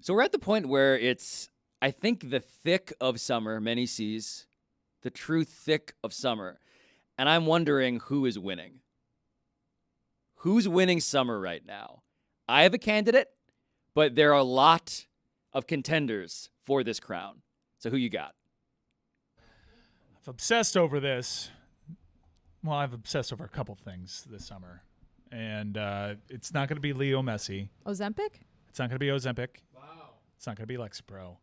So we're at the point where it's, I think, the thick of summer, many seas, the true thick of summer. And I'm wondering who is winning. Who's winning summer right now? I have a candidate, but there are a lot of contenders for this crown. So who you got? I've obsessed over this. Well, I've obsessed over a couple things this summer. And it's not going to be Leo Messi. Ozempic? It's not going to be Ozempic. Wow. It's not going to be Lexapro.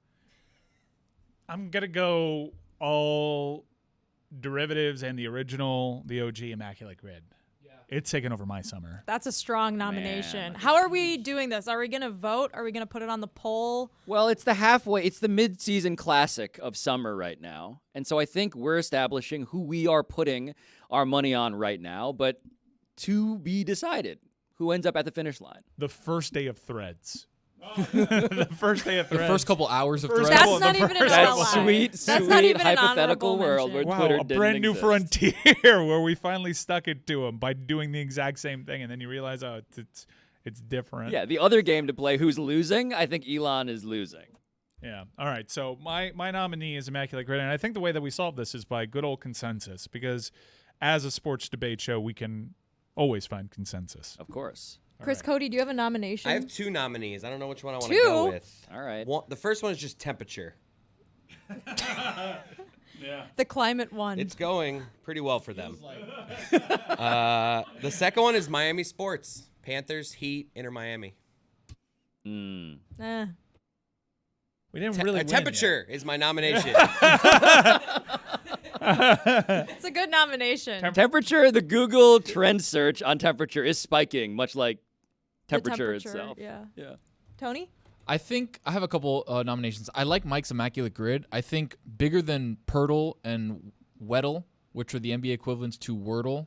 I'm going to go all derivatives and the original, the OG Immaculate Grid. Yeah. It's taken over my summer. That's a strong nomination. Man. How are we doing this? Are we going to vote? Are we going to put it on the poll? Well, it's the mid-season classic of summer right now. And so I think we're establishing who we are putting our money on right now, but to be decided who ends up at the finish line. The first day of Threads. The first day of Threads. The first couple hours of Threads. That's not even an That ally. sweet not even an hypothetical honorable world where mention. Twitter a didn't brand new exist. frontier where we finally stuck it to them by doing the exact same thing, and then you realize, oh, it's different. Yeah, the other game to play, who's losing? I think Elon is losing. Yeah. All right. So my nominee is Immaculate Grid, and I think the way that we solve this is by good old consensus, because as a sports debate show, we can always find consensus. Of course. Chris Cody, do you have a nomination? I have 2 nominees. I don't know which one I want to Two? go with. All right. The first one is just temperature. The climate one. It's going pretty well for them. The second one is Miami sports. Panthers, Heat, Inter Miami. We didn't really win Temperature is my nomination. It's a good nomination. Temperature, the Google trend search on temperature is spiking, much like The temperature itself. Yeah. Yeah. Tony? I think I have a couple nominations. I like Mike's Immaculate Grid. I think bigger than Pirtle and Weddle, which are the NBA equivalents to Wordle,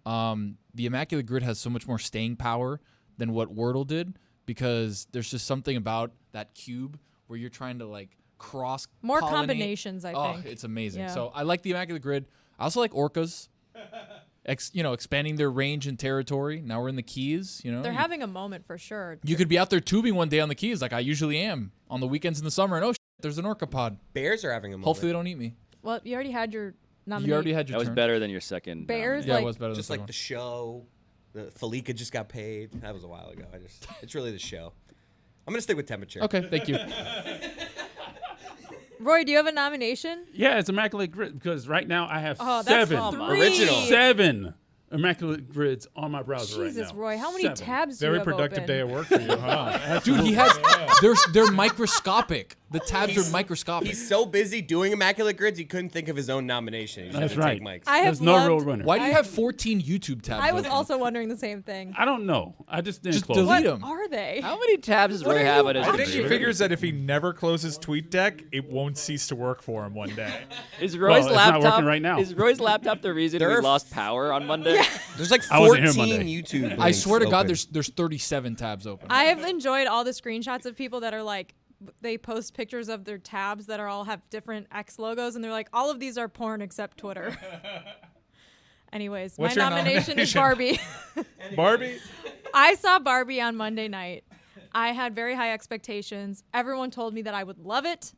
the Immaculate Grid has so much more staying power than what Wordle did, because there's just something about that cube where you're trying to like cross More pollinate. combinations, I think. Oh, it's amazing. Yeah. So I like the Immaculate Grid. I also like orcas. Expanding their range and territory. Now we're in the Keys. They're having a moment for sure. You could be out there tubing one day on the Keys, like I usually am on the weekends in the summer, and there's an orca pod. Bears are having a moment. Hopefully they don't eat me. Well, you already had your nomination. You already had your That was turn. better than your second. Bears? Yeah, like, it was better than Just the like second the show. The Felica just got paid. That was a while ago. It's really the show. I'm going to stick with temperature. one. Okay, thank you. Roy, do you have a nomination? Yeah, it's Immaculate Grid because right now I have Oh, that's 7 Original. 7 Immaculate Grids on my browser Jesus, right now. Roy, how many 7. tabs do Very you have productive open? day at work for you, huh? Dude, he has. They're microscopic. The tabs are microscopic. He's so busy doing Immaculate Grids, he couldn't think of his own nomination. He just That's had to right. take Mike's. I have There's no real loved- winner. Why do you have 14 YouTube tabs? I was open? also wondering the same thing. I don't know. I just didn't Just close delete it. What them. are they? How many tabs does What Roy are have you on his I think he computer? figures that if he never closes TweetDeck, it won't cease to work for him one day. Is Roy's Well, it's not laptop working right now. Is Roy's laptop the reason There we are lost power on Monday? There's like I wasn't here 14 Monday. YouTube I swear to links God, open. there's 37 tabs open. I have enjoyed all the screenshots of people that are like, they post pictures of their tabs that are all have different X logos, and they're like, all of these are porn except Twitter. Anyways, What's my your nomination is nomination? Barbie. Barbie? I saw Barbie on Monday night. I had very high expectations. Everyone told me that I would love it,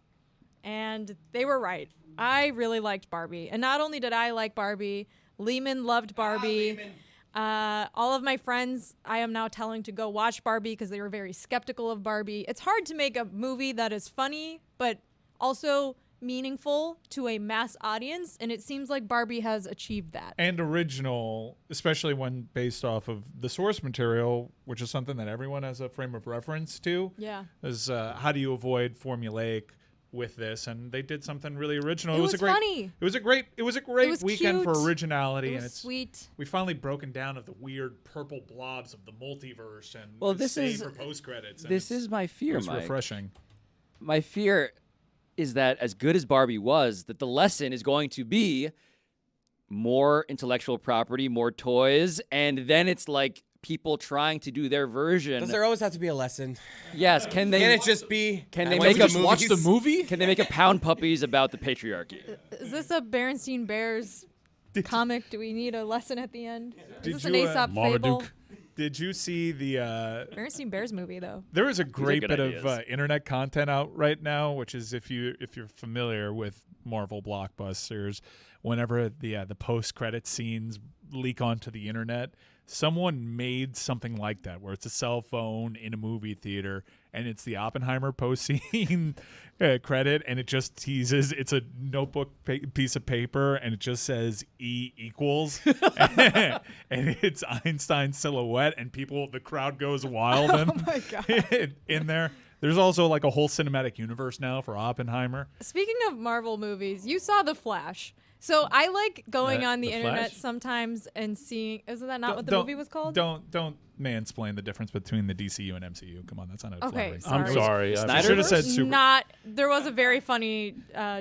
and they were right. I really liked Barbie. And not only did I like Barbie, Lehman loved Barbie. All of my friends I am now telling to go watch Barbie because they were very skeptical of Barbie. It's hard to make a movie that is funny, but also meaningful to a mass audience, and it seems like Barbie has achieved that. And original, especially when based off of the source material, which is something that everyone has a frame of reference to. Yeah. Is how do you avoid formulaic with this? And they did something really original. It was a great, funny. It was a great was weekend for cute. originality. It and was it's sweet. we finally broken down of the weird purple blobs of the multiverse and Well, this staying is- for post credits. This is my fear, it's Mike. refreshing. My fear is that as good as Barbie was, that the lesson is going to be more intellectual property, more toys, and then it's like people trying to do their version. Does there always have to be a lesson? Yes, can they? Can it just be? Can I they went make to us the Watch the movies? movie? Can they make a Pound Puppies about the patriarchy? Is this a Berenstein Bears comic? Do we need a lesson at the end? Is Did this an you, Aesop fable? Marmaduke. Did you see the? Never seen Bears movie though. There is a great good bit ideas. of internet content out right now, which is if you're familiar with Marvel blockbusters, whenever the post credit scenes leak onto the internet, someone made something like that where it's a cell phone in a movie theater and it's the Oppenheimer post scene credit, and it just teases. It's a notebook piece of paper and it just says E equals, and it's Einstein's silhouette, and the crowd goes wild. Oh my God. In there. There's also like a whole cinematic universe now for Oppenheimer. Speaking of Marvel movies, you saw The Flash. So I like going on the The internet Flash? sometimes and seeing. Isn't that not what the Don't- movie was called? Don't mansplain the difference between the DCU and MCU. Come on, that's not a Okay, flattering. sorry. I'm sorry. Snyder? I should have said super. There was a very funny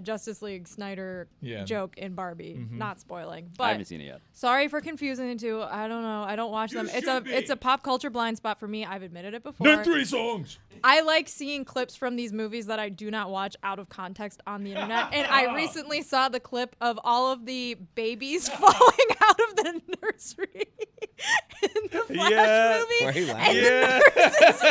Justice League Snyder Yeah. joke in Barbie. Not spoiling, I but haven't seen it yet. sorry for confusing the two. I don't know. I don't watch them. It's a pop culture blind spot for me. I've admitted it before. Name 3 songs. I like seeing clips from these movies that I do not watch out of context on the internet. And I recently saw the clip of all of the babies falling out of the nursery in the Flash Yeah. movie. Why are you laughing? And Yeah. the nurses,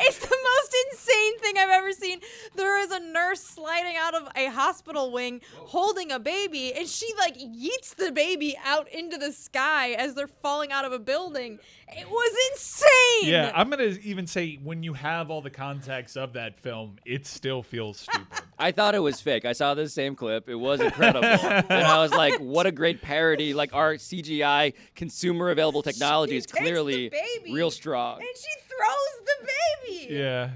it's the most insane thing I've ever seen. There is a nurse sliding out of a hospital wing holding a baby, and she like yeets the baby out into the sky as they're falling out of a building. It was insane. Yeah, I'm gonna even say when you have all the context of that film, it still feels stupid. I thought it was fake. I saw the same clip. It was incredible. And I was like, what a great parody. Like, our CGI consumer available technology is takes the clearly baby real strong. And she throws the baby. Yeah,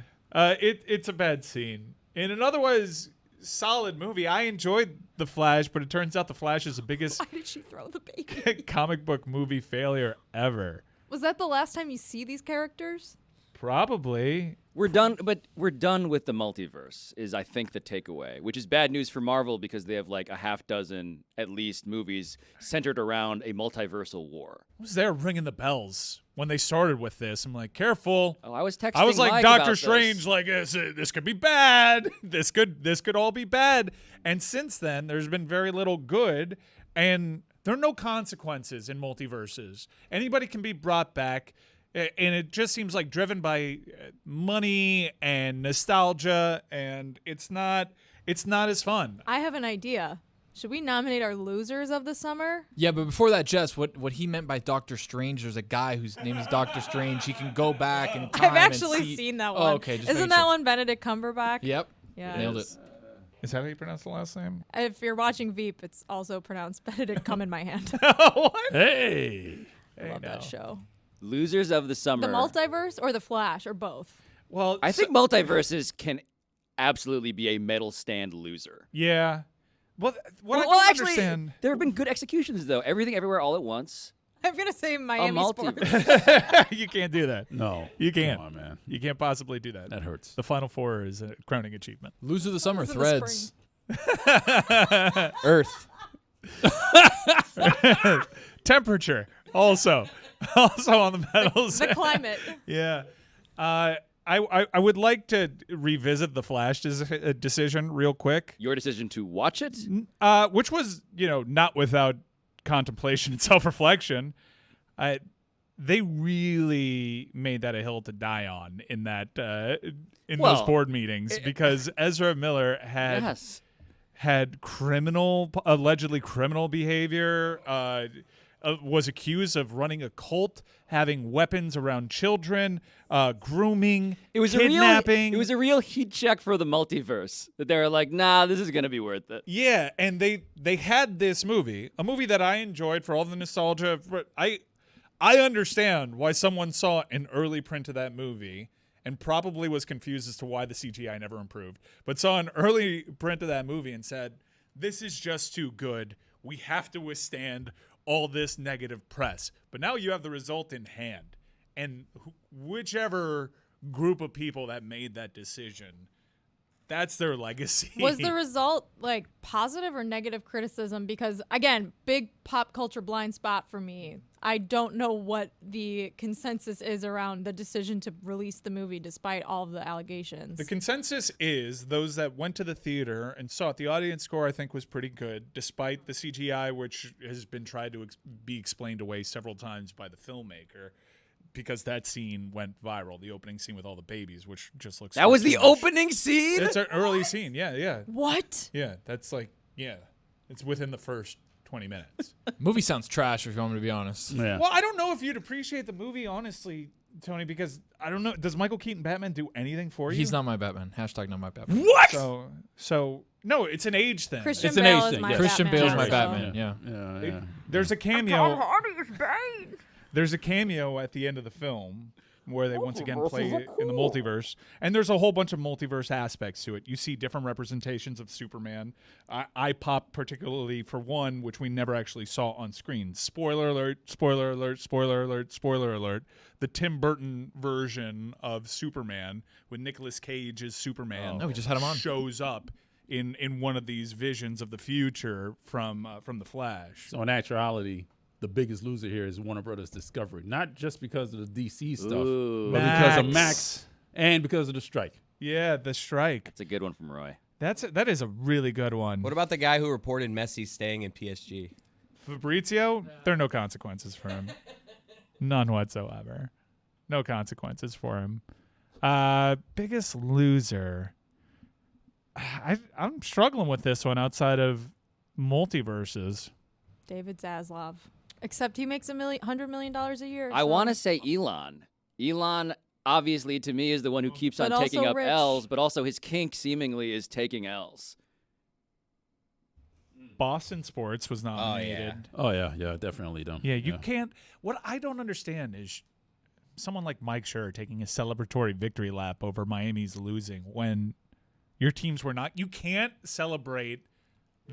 it's a bad scene. In an otherwise solid movie, I enjoyed The Flash, but it turns out The Flash is the biggest Why did she throw the baby? comic book movie failure ever. Was that the last time you see these characters? Probably. We're done with the multiverse, is I think the takeaway, which is bad news for Marvel because they have like a half dozen at least movies centered around a multiversal war. I was there ringing the bells when they started with this. I'm like, careful. Oh, I was texting. I was like Mike about Doctor this. Strange, like this could be bad. This could all be bad. And since then, there's been very little good, and there are no consequences in multiverses. Anybody can be brought back, and it just seems like driven by money and nostalgia, and it's not as fun. I have an idea. Should we nominate our losers of the summer? Yeah, but before that, Jess, what he meant by Doctor Strange, there's a guy whose name is Doctor Strange. He can go back in time. I've actually and see... seen that Oh, one. okay, just Isn't making that sure. one Benedict Cumberbatch? Yep. Yeah. Nailed it. Is that how you pronounce the last name? If you're watching Veep, it's also pronounced Benedict Come in My Hand. What? Hey. I love that no. show. Losers of the summer. The multiverse or the Flash or both? Well, I think multiverses can absolutely be a medal stand loser. yeah. Well, what I well, don't actually, understand. there have been good executions though. Everything, everywhere, all at once. I'm gonna say Miami multiverse. Sports. You can't do that. No. You can't. Come on, man. You can't possibly do that. That hurts. The Final Four is a crowning achievement. Loser of the summer, Loser of the Threads. Earth. Temperature also on the medals. The climate. Yeah. I would like to revisit the Flash decision real quick, Your decision to watch it. which was, not without contemplation and self-reflection. They really made that a hill to die on in that in those Well, board meetings because Ezra Miller had allegedly criminal behavior, was accused of running a cult, having weapons around children, grooming, It was kidnapping. It was a real heat check for the multiverse. That they were like, nah, this is gonna be worth it. Yeah, and they had this movie, a movie that I enjoyed for all the nostalgia. I understand why someone saw an early print of that movie and probably was confused as to why the CGI never improved, but saw an early print of that movie and said, this is just too good. We have to withstand all this negative press. But now you have the result in hand. And whichever group of people that made that decision, that's their legacy. Was the result like positive or negative criticism? Because again, big pop culture blind spot for me. I don't know what the consensus is around the decision to release the movie despite all of the allegations. The consensus is those that went to the theater and saw it. The audience score, I think, was pretty good, despite the CGI, which has been tried to be explained away several times by the filmmaker. because that scene went viral. The opening scene with all the babies, which just looks. That was the cartoonish. opening scene? It's an early scene. Yeah. What? Yeah, that's like it's within the first 20 minutes. Movie sounds trash if you want me to be honest. Yeah. Well, I don't know if you'd appreciate the movie, honestly, Tony, because I don't know. Does Michael Keaton Batman do anything for you? He's not my Batman. Hashtag not my Batman. What? So no, it's an age thing. Christian It's an Bale age is thing, my yes. Christian Batman. Bale's my so- Batman. Yeah. There's a cameo. There's a cameo at the end of the film where they once again play it in the multiverse, and there's a whole bunch of multiverse aspects to it. You see different representations of Superman. I pop particularly for one, which we never actually saw on screen. Spoiler alert! Spoiler alert! Spoiler alert! Spoiler alert! The Tim Burton version of Superman with Nicolas Cage as Superman. Oh, we just had him on. Shows up in one of these visions of the future from the Flash. So in actuality, the biggest loser here is Warner Brothers Discovery, not just because of the DC stuff, Ooh. but because of Max and because of the strike. Yeah, the strike. That's a good one from Roy. That is a really good one. What about the guy who reported Messi staying in PSG? Fabrizio? There are no consequences for him. None whatsoever. No consequences for him. Biggest loser. I'm struggling with this one outside of multiverses. David Zaslav. Except he makes $100 million a year. I so- want to say Elon. Elon, obviously, to me, is the one who keeps on But taking also up rich. L's, but also his kink seemingly is taking L's. Boston Sports was nominated. Oh yeah, definitely don't. Yeah, you can't. What I don't understand is someone like Mike Schur taking a celebratory victory lap over Miami's losing when your teams were not. You can't celebrate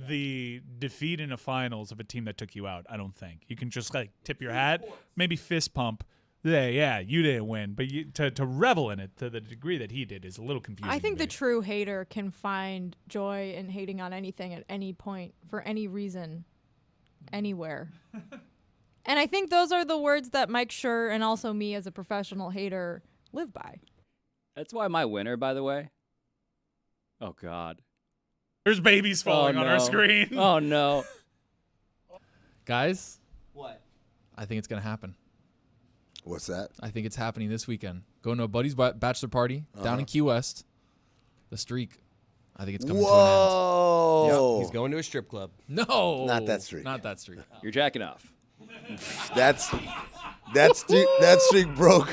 the defeat in the finals of a team that took you out. I don't think you can just like tip your hat, maybe fist pump. Yeah, you didn't win, but to revel in it to the degree that he did is a little confusing. I think to the me. true hater can find joy in hating on anything at any point, for any reason, anywhere. And I think those are the words that Mike Schur and also me as a professional hater live by. That's why my winner, by the way. Oh, God. There's babies falling on our no. screen. Oh, no. Guys, What? I think it's gonna happen. What's that? I think it's happening this weekend. Going to a buddy's bachelor party down in Key West. The streak. I think it's coming to an Whoa! He's going to a strip club. end. No, Not that streak. Not that streak. You're jacking off. That streak broke.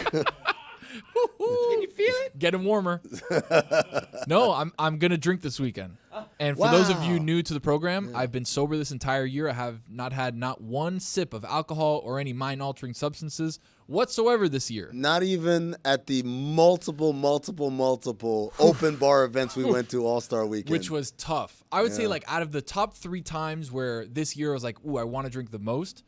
Can you feel it? Getting warmer. No, I'm gonna drink this weekend. And for those of you Wow. new to the program, I've been sober this entire year. I have not had not one sip of alcohol or any mind-altering substances whatsoever this year. Not even at the multiple open bar events we went to All-Star Weekend. Which was tough. I would say Yeah. like out of the top 3 times where this year I was like, ooh, I want to drink the most,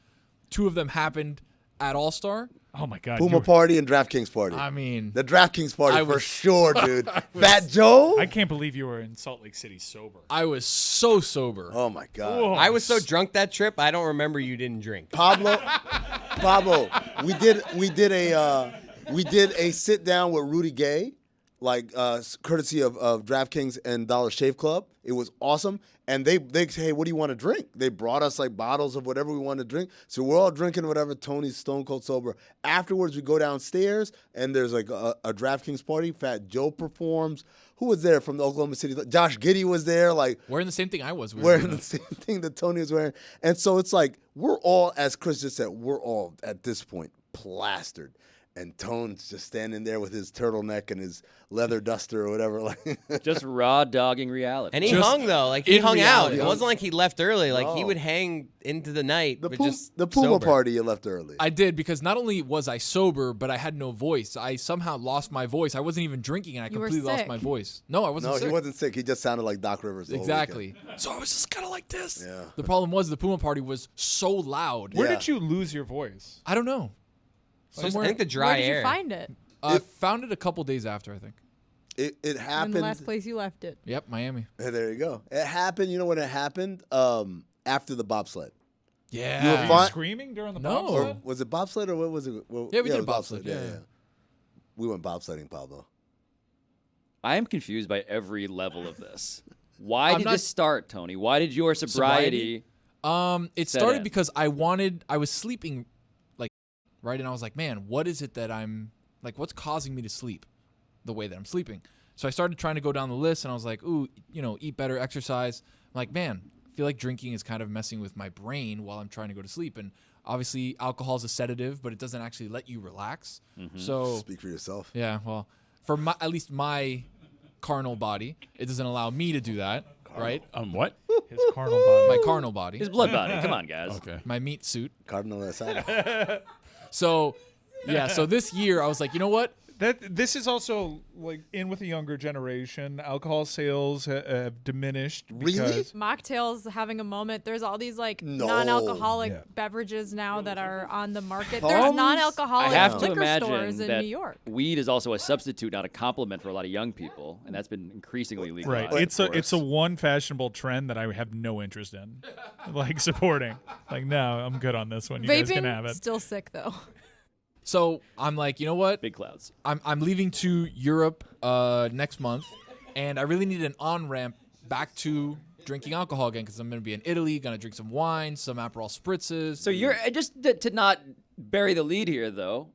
2 of them happened at All-Star. Oh my God! Puma Party and DraftKings Party. I mean, The DraftKings Party I for was- sure, dude. Fat Joe? I can't believe you were in Salt Lake City sober. I was so sober. Oh my God. Whoa. I was so drunk that trip, I don't remember you didn't drink. Pablo, we did a sit down with Rudy Gay, like courtesy of DraftKings and Dollar Shave Club. It was awesome, and they say, hey, what do you want to drink? They brought us like bottles of whatever we wanted to drink, so we're all drinking whatever. Tony's stone cold sober. Afterwards, we go downstairs, and there's like a DraftKings party. Fat Joe performs. Who was there from the Oklahoma City? Josh Giddey was there, like. Wearing the same thing I was. Wearing the same thing that Tony was wearing. And so it's like, we're all, as Chris just said, we're all at this point plastered. And Tone's just standing there with his turtleneck and his leather duster or whatever. Like, Just raw dogging reality. And he Just hung though, like he in hung reality. out. It wasn't like he left early. Like he No. would hang into the night, the but Puma, just the Puma sober. party, you left early. I did, because not only was I sober, but I had no voice. I somehow lost my voice. I wasn't even drinking, and I You were completely lost sick. my voice. No, I wasn't No, sick. he wasn't sick. He just sounded like Doc Rivers. The whole Exactly. weekend. So I was just kind of like this. Yeah. The problem was the Puma party was so loud. Where Yeah. did you lose your voice? I don't know. I think the Where dry did air. you find it? I found it a couple days after, I think. It In happened. the last place you left it. Yep, Miami. There you go. It happened. You know when it happened? After the bobsled. Yeah. You were Were you fine. screaming during the No. bobsled? Or was it bobsled or what was it? Well, Yeah, we it did was bobsled, yeah. We went bobsledding, Pablo. I am confused by every level of this. Why I'm did not- this start, Tony? Why did your sobriety? It Set started in. because I was sleeping like right? And I was like, man, what is it that I'm like? What's causing me to sleep the way that I'm sleeping? So I started trying to go down the list, and I was like, ooh, eat better, exercise. I'm like, man, I feel like drinking is kind of messing with my brain while I'm trying to go to sleep. And obviously, alcohol is a sedative, but it doesn't actually let you relax. So Speak for yourself. yeah, well, for at least my carnal body, it doesn't allow me to do that, right? What? His carnal body. My carnal body, His blood body. Come on, guys. Okay. my meat suit. Cardinal Asada. So, yeah, so this year I was like, you know what? This is also like in with the younger generation. Alcohol sales have diminished. Really? Because Mocktails having a moment. There's all these like No. non-alcoholic Yeah. beverages now that are on the market. Tums? There's I non-alcoholic have to liquor imagine stores in that New York. weed is also a substitute, not a complement for a lot of young people, and that's been increasingly legalized. right, of it's a course. one fashionable trend that I have no interest in, like supporting. Like, no, I'm good on this one. You guys can have Vaping it. still sick though. So I'm like, you know what? big clouds. I'm leaving to Europe next month, and I really need an on-ramp back to drinking alcohol again because I'm going to be in Italy, going to drink some wine, some Aperol spritzes. So you're to not bury the lead here, though.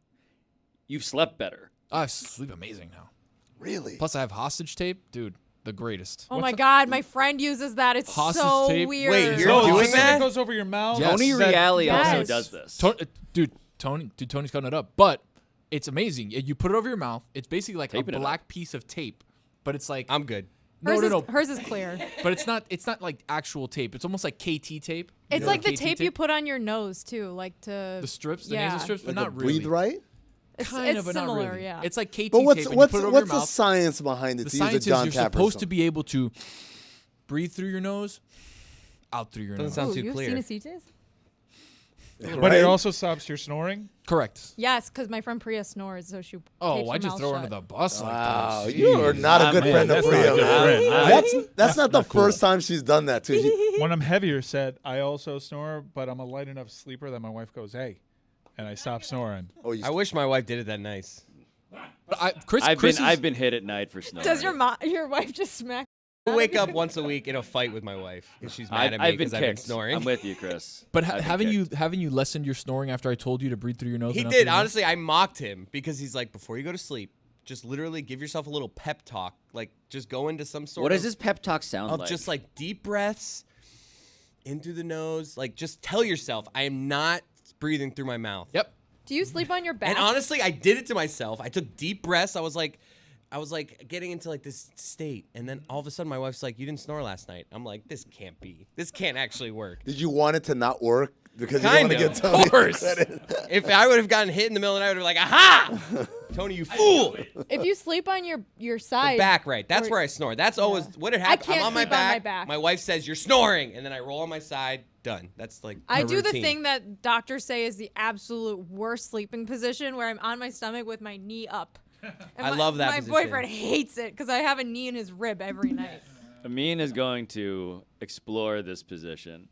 You've slept better. I sleep amazing now. Really? Plus, I have hostage tape, dude. The greatest. Oh my God, my friend uses that. It's Hostage so tape? weird. Wait, you're Oh, doing it's the thing that? goes over your mouth. Yes. Tony That- Reale also Yes. does this. Tony's cutting it up, but it's amazing. You put it over your mouth. It's basically like Taping a it black piece of tape, but it's like I'm good. no. Hers is clear. But it's not like actual tape. It's almost like KT tape. It's You know like the KT tape you put on your nose too, like to The strips, the yeah. nasal strips, but Like not a really. breathe right? It's, Kind it's of, but not similar, really. yeah. It's like KT But tape. And you put it over what's your the mouth. science behind it The to use a science is John you're Tapper supposed song? to be able to breathe through your nose, out through your Doesn't nose. sound Ooh, too you've clear. seen a CTs? But Right? it also stops your snoring. Correct. Yes, because my friend Priya snores, so she. Oh, tapes why'd her you mouth throw her shut. under the bus like Wow, that? you are not a Ah, good man, friend of that's not a Priya. good friend. That's not the not cool. first time she's done that to you. When I'm heavier set, I also snore, but I'm a light enough sleeper that my wife goes, "Hey," and I stop snoring. Oh, you I wish my wife did it that nice. But Chris is- I've been hit at night for snoring. Does your wife just smack? I wake up once a week in a fight with my wife because she's mad at me I've been because I've been kicked. snoring. I'm with you, Chris. But I've been haven't you lessened your snoring after I told you to breathe through your nose? He and out through did. your mouth? Honestly, I mocked him because he's like, before you go to sleep, just literally give yourself a little pep talk. Like, just go into some sort What of does this pep talk sound of like? just like deep breaths in through the nose. Like, just tell yourself, I am not breathing through my mouth. Yep. Do you sleep on your back? And honestly, I did it to myself. I took deep breaths. I was like getting into like this state, and then all of a sudden, my wife's like, "You didn't snore last night." I'm like, "This can't be. This can't actually work." Did you want it to not work because you Kind don't want of. to get Tony? Of course. If I would have gotten hit in the middle of the night, I would have been like, "Aha, Tony, you fool!" if you sleep on your The side, back, right? That's or- where I snore. That's always what it I happens. can't I'm on my sleep on my back. back. My wife says you're snoring, and then I roll on my side. Done. That's like I my do the routine. thing that doctors say is the absolute worst sleeping position, where I'm on my stomach with my knee up. And I love that My position. boyfriend hates it because I have a knee in his rib every night. Amin is going to explore this position.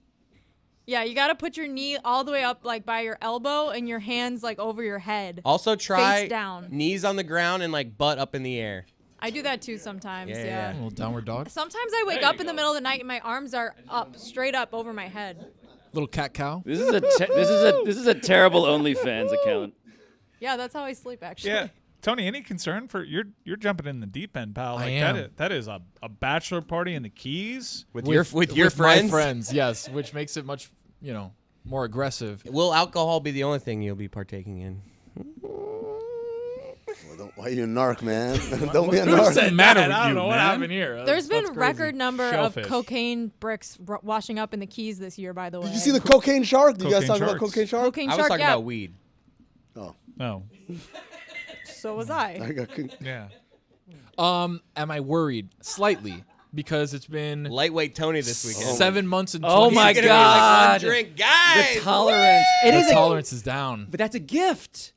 Yeah, you got to put your knee all the way up, like by your elbow, and your hands like over your head. Also, try Face down. knees on the ground and like butt up in the air. I do that too sometimes. Yeah, Yeah. yeah. A little downward dog. Sometimes I wake up in the middle of the night and my arms are up, straight up over my head. Little cat cow. This is a terrible OnlyFans account. Yeah, that's how I sleep actually. Yeah. Tony, any concern for you're jumping in the deep end, pal? I Like am. that is a bachelor party in the Keys. With your with friends. my friends, yes, which makes it much more aggressive. Will alcohol be the only thing you'll be partaking in? Well, why are you a narc, man? Don't be a narc. the matter with I don't you, know what man? happened here. There's That's been crazy. record number Shellfish. of cocaine bricks washing up in the Keys this year, by the way. Did you see the cocaine shark? Did you guys Cocaine talk about sharks. cocaine shark? cocaine I was shark? talking Yeah, about weed. Oh, No. so was I. I got. Yeah. Am I worried? Slightly, because it's been Lightweight Tony this weekend. 7 months and Oh 20 my He's gonna be like, God. one drink, guys. The tolerance. It The is a, tolerance is down. but that's a gift.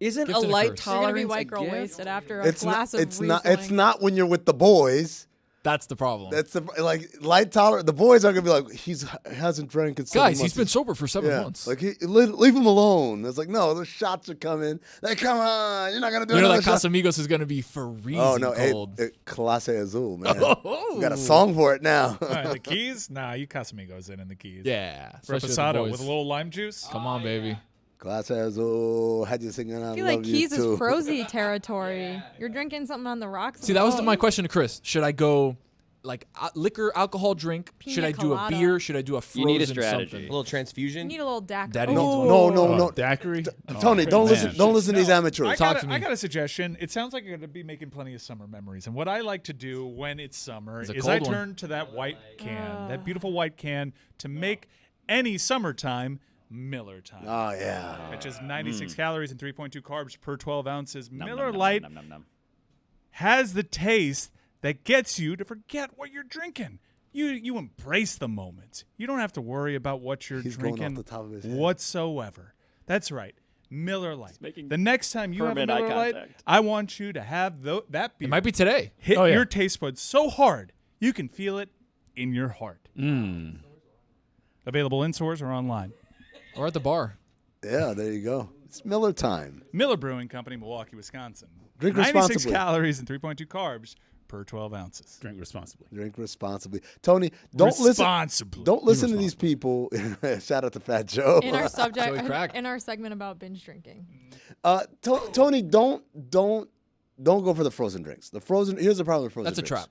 Isn't Gift a and a light curse. You're gonna tolerance be white a girl gift? wasted after a It's glass not. of It's not. It's Riesling. not when you're with the boys. That's the problem. That's the like light tolerance. The boys are gonna be like, he hasn't drank in 7 Guys, months. he's been sober for 7 Yeah, months. like leave him alone. It's like no, the shots are coming. Like come on, you're not gonna do You know another that shot. Casamigos is going to be freezing Oh no, cold. Clase Azul, man. Oh. We got a song for it now. All right, the Keys? Nah, you Casamigos in the Keys. Yeah. especially with the Reposado boys. with a little lime juice. Come on, baby. Glass says, "Oh, had you singing I I feel love like you Keys is too." frozy territory. You're drinking something on the rocks. See, that was my question to Chris. Should I go like liquor, alcohol drink? Pina Should I do a colada. beer? Should I do a frozen You need a strategy. something? A little transfusion. You need a little daiquiri. Daddy Oh. No. Daiquiri. Tony, don't man. listen to these amateurs. I got a suggestion. It sounds like you're going to be making plenty of summer memories. And what I like to do when it's summer It's a is I cold one. turn to that white can, that beautiful white can, to make any summertime Miller time. Oh yeah. Which is 96 calories and 3.2 carbs per 12 ounces. Nom, Miller nom, nom, Lite nom, nom, nom. has the taste that gets you to forget what you're drinking. You embrace the moment. You don't have to worry about what you're He's going off drinking the top of his head. whatsoever. That's right. Miller Lite. making The next time you have a permanent eye Miller Lite, contact. I want you to have that beer It might be today. hit Oh, yeah. your taste buds so hard you can feel it in your heart. Available in stores or online. Or at the bar. Yeah, there you go. It's Miller time. Miller Brewing Company, Milwaukee, Wisconsin. Drink 96 responsibly. calories and 3.2 carbs per 12 ounces. Drink responsibly. Drink responsibly. Tony, don't listen. Responsibly. Don't listen to these people. Shout out to Fat Joe. In our Joey subject, Crack. in our segment about binge drinking. Tony, don't go for the frozen drinks. The frozen. Here's the problem with frozen That's a drinks. trap.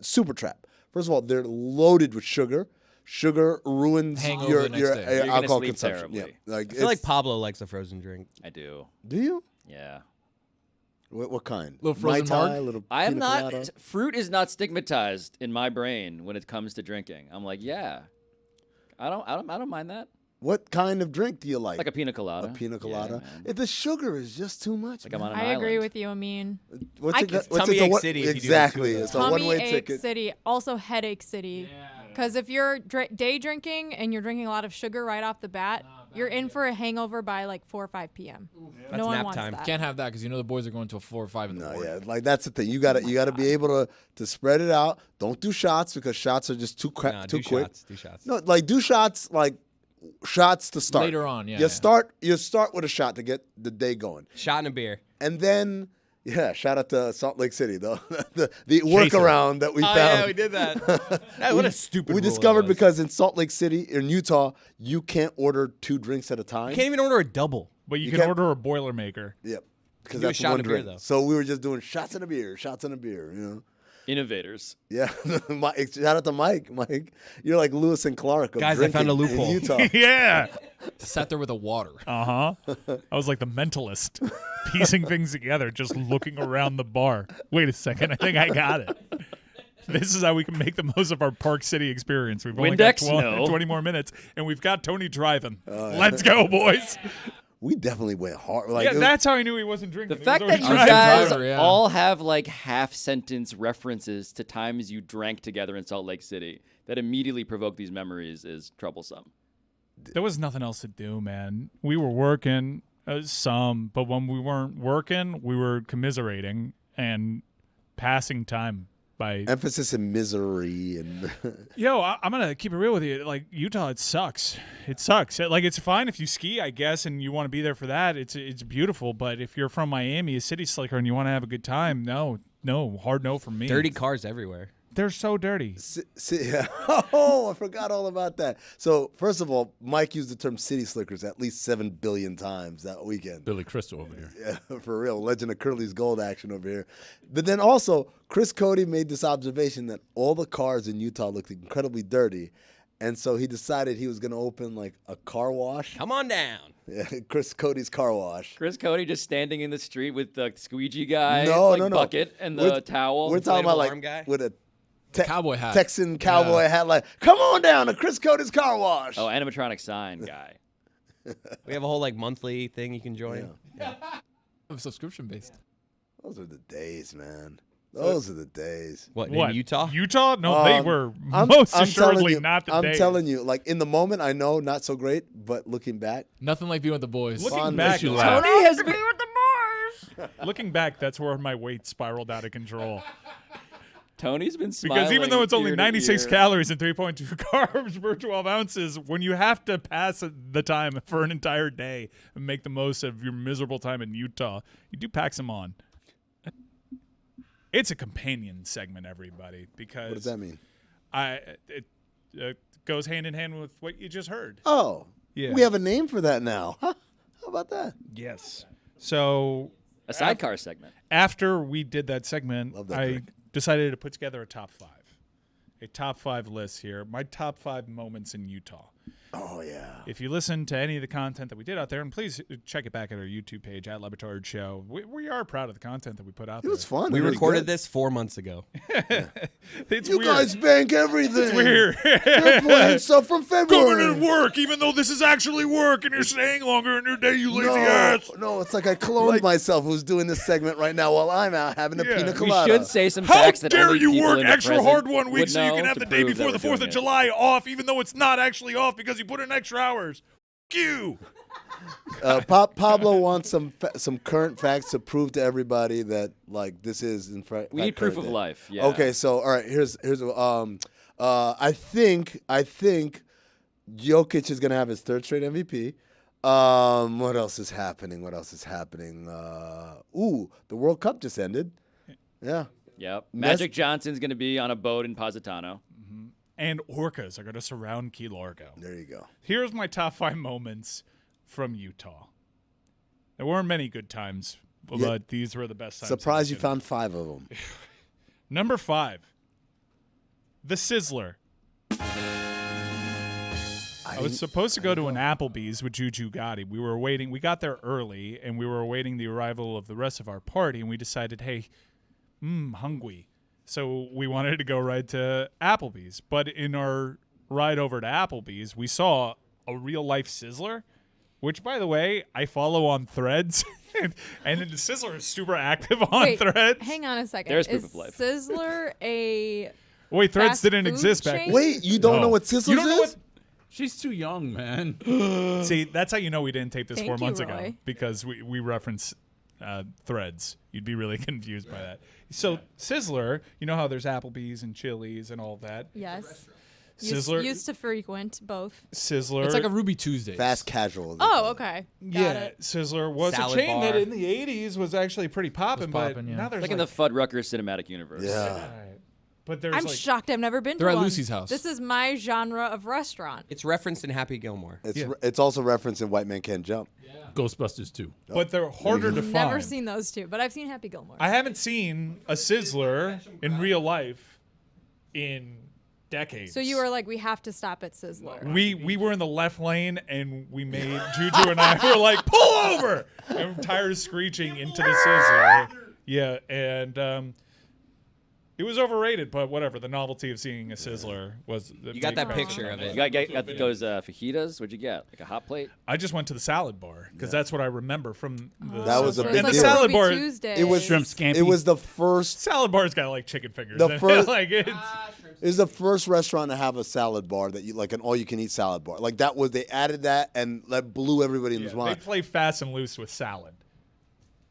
Super trap. First of all, they're loaded with sugar. Sugar ruins Hangover your the next your day. You're gonna alcohol sleep consumption. terribly. Yeah, like I feel like it's- Pablo likes a frozen drink. I do. Do you? Yeah. What kind? Little frozen Mai Tai, marg? little I am pina not. colada? Fruit is not stigmatized in my brain when it comes to drinking. I'm like, yeah, I don't mind that. What kind of drink do you like? Like a pina colada. A pina colada. Yeah, man. The sugar is just too much. Like I'm man. on an I agree island. with you, Amin. What's I it? can- What's Tummy it? ache What- city if you do Exactly. two of It's a Tummy one-way ache ticket. city, also headache city. Because if you're day drinking and you're drinking a lot of sugar right off the bat, you're in for a hangover by like 4 or 5 p.m. That's No one nap wants time. that. Can't have that because you know the boys are going to a 4 or 5 in the No, morning. yeah, like that's the thing. You gotta be able to spread it out. Don't do shots because shots are just too quick. Nah, too do quick. shots. Do shots. No, like do shots like shots to start. Later on, yeah, You yeah. start with a shot to get the day going, Shot and a beer. and then shout out to Salt Lake City though. the workaround that we Oh found. yeah, we did that. What a stupid. We rule discovered that was. because in Salt Lake City, in Utah, you can't order 2 drinks at a time. You can't even order a double. But you You can can't- order a Boilermaker. Yep. Because Do a that's shot one and a beer, drink. though. So we were just doing shots and a beer, you know. Innovators. Yeah. Shout out to Mike. Mike, you're like Lewis and Clark. Of Guys, I found a drinking in loophole. Utah. Yeah. Sat there with a water. I was like the mentalist, piecing things together, just looking around the bar. Wait a second, I think I got it. This is how we can make the most of our Park City experience. We've only got Windex? No. 20 more minutes, and we've got Tony driving. Let's go, boys. We definitely went hard. Like, Yeah, it was- that's how I knew he wasn't drinking. The He fact was that you already driving. guys driver, yeah. all have like half sentence references to times you drank together in Salt Lake City that immediately provoke these memories is troublesome. There was nothing else to do, man. We were working some, but when we weren't working, we were commiserating and passing time by. emphasis in misery and Yo, I'm gonna keep it real with you. Like Utah, it sucks. It sucks. Like it's fine if you ski, I guess, and you want to be there for that. It's beautiful. But if you're from Miami, a city slicker, and you want to have a good time, no, hard no from me. Dirty cars everywhere. They're so dirty. yeah. Oh, I forgot all about that. So first of all, Mike used the term city slickers at least 7 billion times that weekend. Billy Crystal over here. Yeah, for real. Legend of Curly's Gold action over here. But then also, Chris Cody made this observation that all the cars in Utah looked incredibly dirty. And so he decided he was going to open like a car wash. Come on down. Yeah, Chris Cody's car wash. Chris Cody just standing in the street with the squeegee guy, No. bucket and the We're- towel. We're talking about Inflatable like arm guy? with a Cowboy hat. Texan cowboy hat, like, come on down to Chris Cody's car wash. oh, animatronic sign guy. We have a whole like monthly thing you can join. Subscription based. Those are the days, man. Those are the days. What, What? in Utah? Utah? No, they were I'm- most I'm telling assuredly you- not the I'm days. telling you, like in the moment, I know not so great, but looking back, Nothing like being with the boys. Looking fun back, makes you laugh. Tony has been. Looking back, that's where my weight spiraled out of control. Tony's been smiling. Because even though it's only ear to 96 ear. calories and 3.2 carbs per 12 ounces, when you have to pass the time for an entire day and make the most of your miserable time in Utah, you do pack some on. It's a companion segment, everybody, because what does that mean? it goes hand in hand with what you just heard. Oh, Yeah. we have a name for that now. How about that? Yes. So A sidecar segment. after we did that segment, Love that I drink. decided to put together a top 5. A top 5 list here. My top 5 moments in Utah. Oh yeah. If you listen to any of the content that we did out there, and please check it back at our YouTube page at Lebatard Show. We are proud of the content that we put out It there. was fun. We Really recorded good. this 4 months ago. It's You weird. guys bank everything. It's weird. You're playing stuff from February. Coming in work, even though this is actually work, and you're staying longer in your day, you lazy ass. No, it's like I cloned myself who's doing this segment right now while I'm out having a Yeah. pina We We colada. should say some How facts that dare only you people work in the extra present hard one week would so you know can have to the day prove before that the we're 4th of doing it. July off, even though it's not actually off because you put in extra hours. F you. Pablo wants some current facts to prove to everybody that like this is in front. We need proof of life. Yeah. Okay, so all right, here's I think Jokic is gonna have his 3rd straight MVP. What else is happening? The World Cup just ended. Yeah. Yep. Magic Johnson's going to be on a boat in Positano. And orcas are going to surround Key Largo. There you go. Here's my top 5 moments from Utah. There weren't many good times, but Yeah. these were the best times. Surprised you I've found 5 of them. Number 5, the Sizzler. I was supposed to go to an Applebee's with Juju Gotti. We were waiting. We got there early, and we were awaiting the arrival of the rest of our party, and we decided, hey, hungry. So we wanted to go right to Applebee's. But in our ride over to Applebee's, we saw a real-life Sizzler, which, by the way, I follow on Threads. And the Sizzler is super active on Wait, Threads. hang on a second. There's proof Is of life. Sizzler a Wait, Threads fast didn't food exist back chain? then. Wait, you don't No. know what Sizzlers You don't know is? what? She's too young, man. See, that's how you know we didn't tape this Thank 4 you, months ago Roy. because we reference Threads. You'd be really confused by that. So Sizzler, you know how there's Applebee's and Chili's and all that. Yes. Sizzler, Used to frequent both. Sizzler. It's like a Ruby Tuesday. Fast casual. Oh, okay. Got yeah, it. Sizzler was Salad a chain bar. that in the '80s was actually pretty popping, but poppin', yeah. now there's Like in the Fuddruckers cinematic universe. Yeah. Right. But there's I'm like shocked I've never been They're to at one. Lucy's house. This is my genre of restaurant. It's referenced in Happy Gilmore. It's also referenced in White Man Can't Jump. Ghostbusters 2. but they're harder to find. Never seen those two, but I've seen Happy Gilmore. I haven't seen a Sizzler in real life in decades. So you were like, we have to stop at Sizzler. We were in the left lane and we made Juju and I were like, pull over! And tires screeching into the Sizzler. Yeah, and it was overrated, but whatever. The novelty of seeing a Sizzler was. You got that picture of it. You got those fajitas? What'd you get? Like a hot plate? I just went to the salad bar because that's what I remember from the. That was a It big and the like deal. salad Ruby bar. Tuesdays. It was Shrimp scampi. It was the first. Salad bar's got like chicken fingers. The in it. first- like it's. It was the first restaurant to have a salad bar that you like an all-you-can-eat salad bar. Like that was they added that and that blew everybody in Yeah, his they mind. play fast and loose with salad.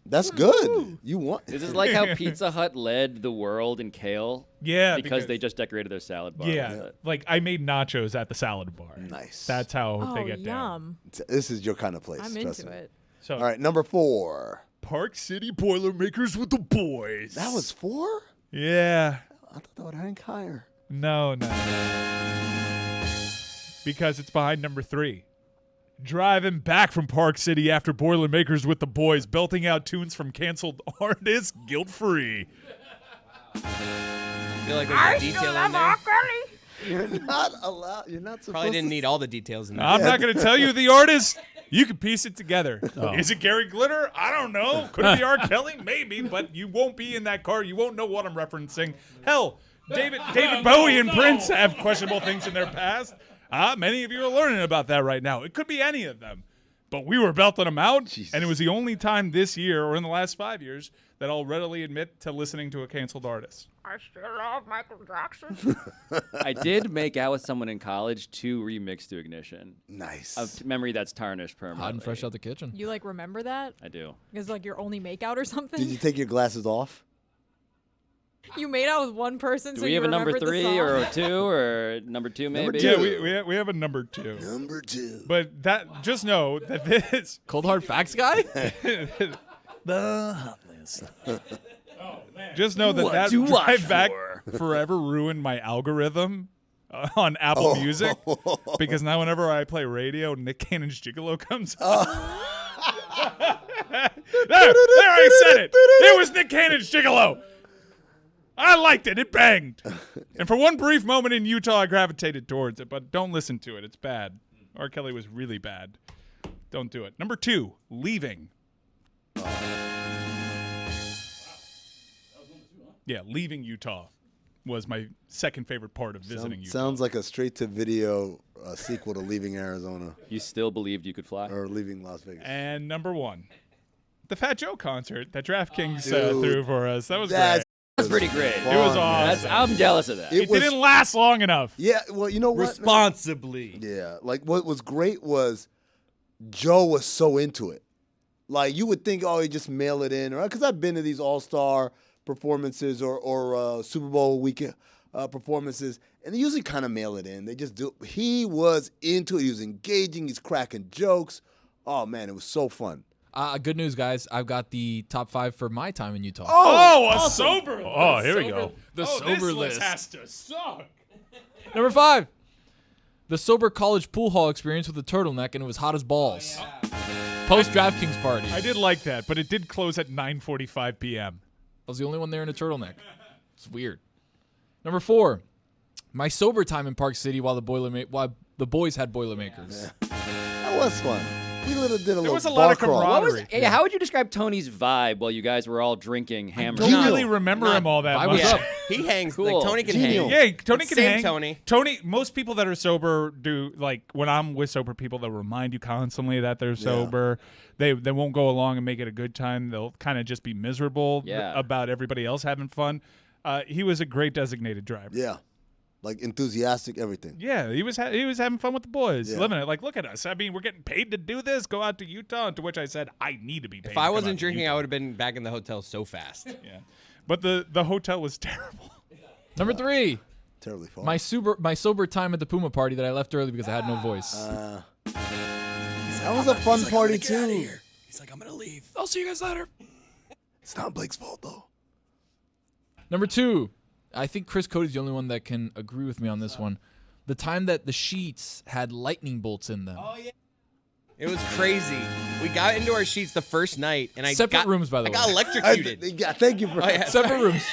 That's good. You want This is like how Pizza Hut led the world in kale. Yeah, because they just decorated their salad bar. Yeah, with it. like I made nachos at the salad bar. Nice. That's how Oh, they get down. yum. This is your kind of place. I'm trust into me. it. So, All right, number 4. Park City Boilermakers with the boys. That was 4? Yeah. I thought that would rank higher. No. Because it's behind number 3. Driving back from Park City after Boilermakers with the boys, belting out tunes from canceled artists, guilt-free. I feel like there's a detail in there. You're not allowed. You're not supposed Probably didn't to. need all the details in there. I'm not going to tell you the artist. You can piece it together. Is it Gary Glitter? I don't know. Could it be R. Kelly? Maybe, but you won't be in that car. You won't know what I'm referencing. Hell, David Bowie and Prince have questionable things in their past. Many of you are learning about that right now. It could be any of them. But we were belting them out, Jesus. and it was the only time this year or in the last 5 years that I'll readily admit to listening to a canceled artist. I still love Michael Jackson. I did make out with someone in college to remix to Ignition. Nice. A memory that's tarnished permanently. Hot and fresh out the kitchen. You like remember that? I do. Is like your only makeout or something? Did you take your glasses off? You made out with one person, Do so we you have a number remembered the 3 song? or a 2 or number 2 maybe? two. Yeah, we have a number 2. Number 2. But that just know that this Cold hard facts guy? the hot list. Just know that What that to watch drive back for. forever ruined my algorithm on Apple Music because now whenever I play radio, Nick Cannon's Gigolo comes up. I said it. It was Nick Cannon's Gigolo. I liked it. It banged. And for one brief moment in Utah, I gravitated towards it, but don't listen to it. It's bad. R. Kelly was really bad. Don't do it. Number 2, Leaving. Yeah, Leaving Utah was my second favorite part of visiting Utah. Sounds like a straight-to-video sequel to Leaving Arizona You still believed you could fly? or Leaving Las Vegas. And number 1, the Fat Joe concert that DraftKings Dude, threw for us. That was That's That's pretty great. great. It was awesome. I'm jealous of that. It was- didn't last long enough. Yeah, well, you know what? Responsibly. Yeah, like what was great was Joe was so into it. Like you would think, oh, he just mail it in, right? Because I've been to these All-Star performances or Super Bowl weekend performances, and they usually kind of mail it in. They just do. He was into it. He was engaging. He's cracking jokes. Oh man, it was so fun. Good news, guys. I've got the top 5 for my time in Utah. Oh, a sober. Oh, here we go. The this sober list list. has to suck. Number 5, the sober college pool hall experience with the turtleneck, and it was hot as balls. Post DraftKings party. I did like that, but it did close at 9:45 p.m. I was the only one there in a turtleneck. It's weird. Number 4, my sober time in Park City while the boys had Boilermakers. That was fun. We did a little was a bar lot of crawl. camaraderie. Yeah, how would you describe Tony's vibe while you guys were all drinking, hammering? Don't Genial. really remember him all that I much. was up. He hangs. Cool. Like, Tony can Genial. hang. Yeah, Tony can Same hang. Tony. Tony, most people that are sober do, like, when I'm with sober people, they'll remind you constantly that they're sober. They won't go along and make it a good time. They'll kind of just be miserable about everybody else having fun. He was a great designated driver. Yeah, like enthusiastic, everything. Yeah, he was having fun with the boys, Yeah. living it. Like, look at us. I mean, we're getting paid to do this. Go out to Utah. And to which I said, I need to be paid. If to I come out wasn't to drinking, Utah. I would have been back in the hotel so fast. Yeah, but the hotel was terrible. Number 3, Terribly fun. my sober time at the Puma party that I left early because I had no voice. That was a fun party too. He's like, I'm gonna leave. I'll see you guys later. It's not Blake's fault though. Number 2, I think Chris Cody's the only one that can agree with me on this one. The time that the sheets had lightning bolts in them. Oh yeah. It was crazy. We got into our sheets the first night, and I Separate got, rooms, by the I got way. electrocuted. Yeah, thank you for. Oh, yeah, Separate sorry. rooms.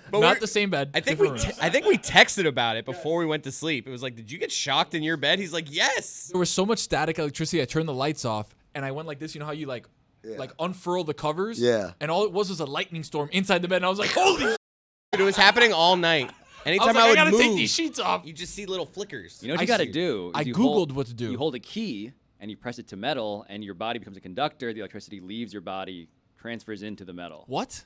But Not we're- the same bed. I think different rooms. I think we texted about it before we went to sleep. It was like, did you get shocked in your bed? He's like, yes. There was so much static electricity, I turned the lights off, and I went like this. You know how you like unfurl the covers? Yeah. And all it was a lightning storm inside the bed, and I was like, holy shit. Dude, it was happening all night. I Anytime was like, I I would gotta move, take these sheets off. you just see little flickers. You know what I you got to see. do? I is you Googled hold- what to do. You hold a key and you press it to metal, and your body becomes a conductor. The electricity leaves your body, transfers into the metal. What?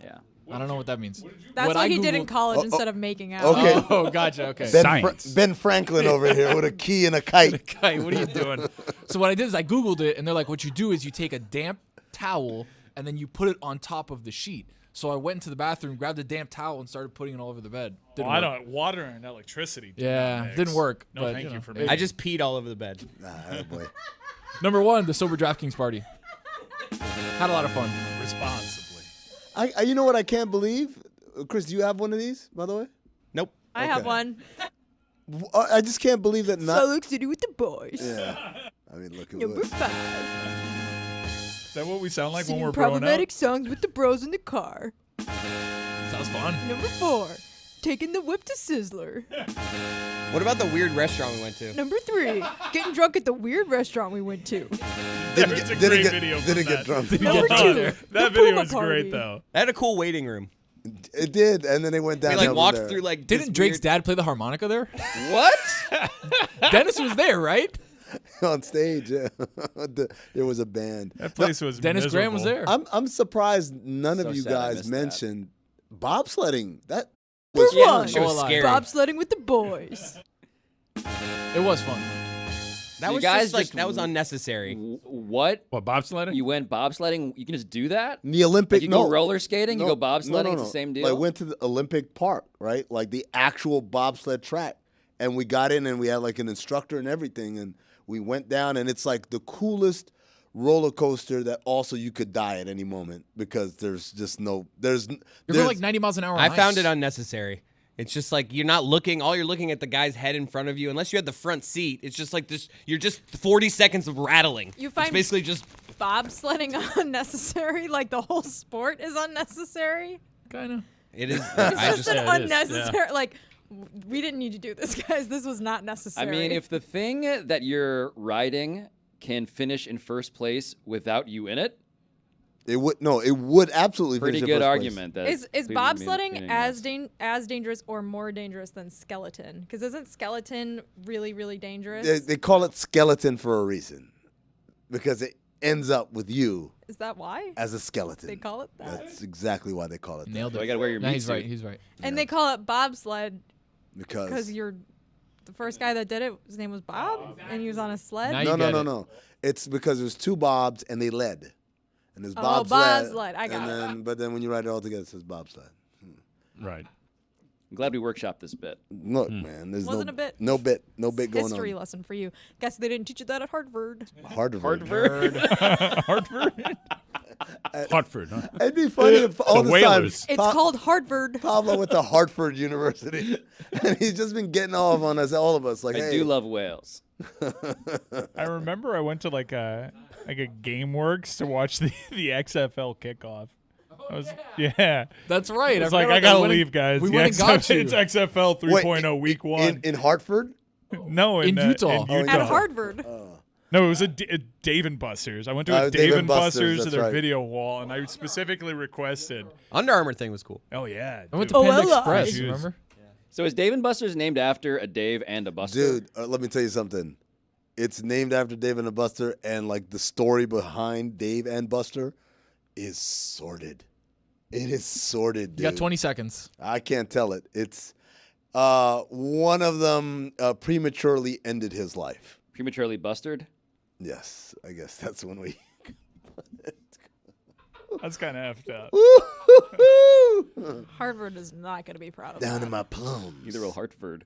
Yeah. I don't know what that means. That's What what I he did in Googled- college instead of making out. Okay. Oh, gotcha. Okay. Ben Franklin over here with a key and a kite. Kai, what are you doing? So what I did is I Googled it, and they're like, what you do is you take a damp towel, and then you put it on top of the sheet. So I went into the bathroom, grabbed a damp towel, and started putting it all over the bed. Didn't I work. don't. Water and electricity. do Yeah, not mix. didn't work, No, but, thank you you know, for it- making. I just peed all over the bed. Nah, boy. Number 1, the sober DraftKings party. Had a lot of fun. responsibly. I you know what I can't believe? Chris, do you have one of these, by the way? Nope. I have Okay. one. I just can't believe that not. Salt Lake City with the boys. Yeah. I mean, look at Number what. 5. Is that what we sound like when Singing we're growing problematic up? songs with the bros in the car. Sounds fun. Number 4. Taking the whip to Sizzler. What about the weird restaurant we went to? Number 3. Getting drunk at the weird restaurant we went to. It's a great video. from Didn't get that. drunk. Number get 2. there. That the video Puma is party. great though. They had a cool waiting room. It did, and then they went down. We like over walked there. through like. Didn't this Drake's weird- dad play the harmonica there? What? Dennis was there, right? on stage. Yeah. There was a band. That place was. Dennis Graham was miserable. there. I'm surprised none So of you sad I guys missed that. mentioned bobsledding. That Number was 1. She was Oh, scary. Bobsledding with the boys. It was fun. That You was guys just like just that was unnecessary. What? What, bobsledding? You went bobsledding? You can just do that? the Olympic. Like you no, go roller skating, no, you go bobsledding, no, it's no. the same deal? Like went to the Olympic Park, right? Like the actual bobsled track, and we got in and we had like an instructor and everything, and we went down, and it's like the coolest roller coaster that also you could die at any moment because there's just no You're going like 90 miles an hour. I on found ice. it unnecessary. It's just like you're not looking. All you're looking at the guy's head in front of you. Unless you had the front seat, it's just like this. You're just 40 seconds of rattling. You find it's basically just bobsledding unnecessary. Like the whole sport is unnecessary. Kind of. it is. It's just an Yeah, it is, unnecessary. Like we didn't need to do this, guys. This was not I necessary. mean, if the thing that you're riding can finish in first place without you in it, It would absolutely pretty finish in good first place. argument. That is Cleveland bobsledding meaning as dangerous or more dangerous than skeleton? Because isn't skeleton really, really dangerous? They call it skeleton for a reason, because it ends up with you Is that why as a skeleton. they call it that? That's exactly why they call it that. Nailed So it. I gotta wear your No, meat he's suit. right. He's right. And they call it bobsled because Because you're the first guy that did it. His name was Bob, and he was on a sled. Now you no. get it. It's because there's two Bobs and they led, and there's Oh, bobsled. bobsled. I got and it. then, but then when you write it all together, it says bobsled. Right. I'm glad we workworked this bit. Look, man, there's Wasn't no a bit. no bit going History on. lesson for you. Guess they didn't teach you that at Harvard. Harvard. Hartford. Hartford. Huh? It'd be funny if all The the time Whalers. It's called Harvard. Pablo went to Hartford University, and he's just been getting off on us, all of us. Like, I hey, do love whales. I remember I went to like a GameWorks to watch the XFL kickoff. Yeah. That's right. It's I like, forgot I about that. gotta We went leave, guys. We The went and got you. It's XFL 3.0 week one. in Hartford. No, In Utah. In Oh, Utah. At Harvard. No, it was a Dave and Buster's. I went to a Dave Dave and and Buster's, Buster's to that's their right. video wall, and I specifically requested. Under Armour thing was cool. Oh yeah, I went dude. to Panda Ella. Express. Shoes. Remember? So is Dave and Buster's named after a Dave and a Buster? Dude, let me tell you something. It's named after Dave and the Buster, and like the story behind Dave and Buster is sordid. It is sordid, dude. You got 20 seconds. I can't tell it. It's one of them prematurely ended his life. Prematurely busted? Yes, I guess that's when we. That's kind of effed up. Harvard is not going to be proud of Down that. in my plums. Either will Hartford.